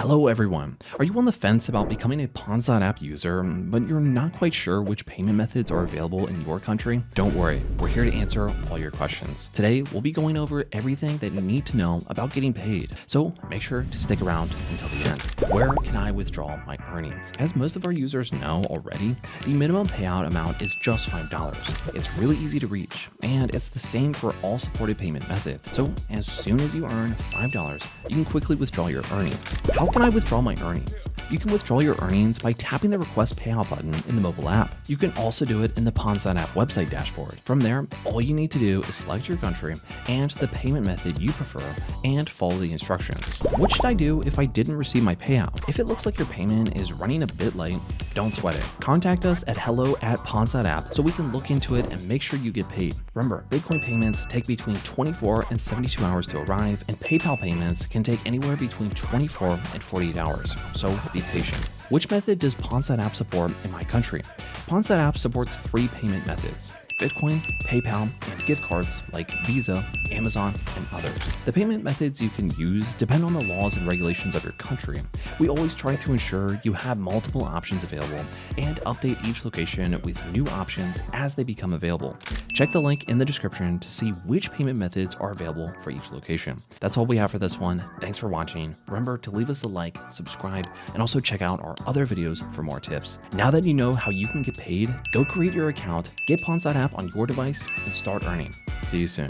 Hello everyone. Are you on the fence about becoming a Pawns.app user, but you're not quite sure which payment methods are available in your country? Don't worry, we're here to answer all your questions. Today, we'll be going over everything that you need to know about getting paid, so make sure to stick around until the end. Where can I withdraw my earnings? As most of our users know already, the minimum payout amount is just $5. It's really easy to reach, and it's the same for all supported payment methods. So as soon as you earn $5, you can quickly withdraw your earnings. How can I withdraw my earnings? You can withdraw your earnings by tapping the Request Payout button in the mobile app. You can also do it in the Pawns.app website dashboard. From there, all you need to do is select your country and the payment method you prefer and follow the instructions. What should I do if I didn't receive my payout? If it looks like your payment is running a bit late, don't sweat it. Contact us at hello@pawns.app so we can look into it and make sure you get paid. Remember, Bitcoin payments take between 24 and 72 hours to arrive, and PayPal payments can take anywhere between 24 and 48 hours, so be patient. Which method does Pawnsapp support in my country? Pawnsapp supports 3 payment methods: Bitcoin, PayPal, and gift cards like Visa, Amazon, and others. The payment methods you can use depend on the laws and regulations of your country. We always try to ensure you have multiple options available and update each location with new options as they become available. Check the link in the description to see which payment methods are available for each location. That's all we have for this one. Thanks for watching. Remember to leave us a like, subscribe, and also check out our other videos for more tips. Now that you know how you can get paid, go create your account, get Pawns.app on your device, and start earning. See you soon.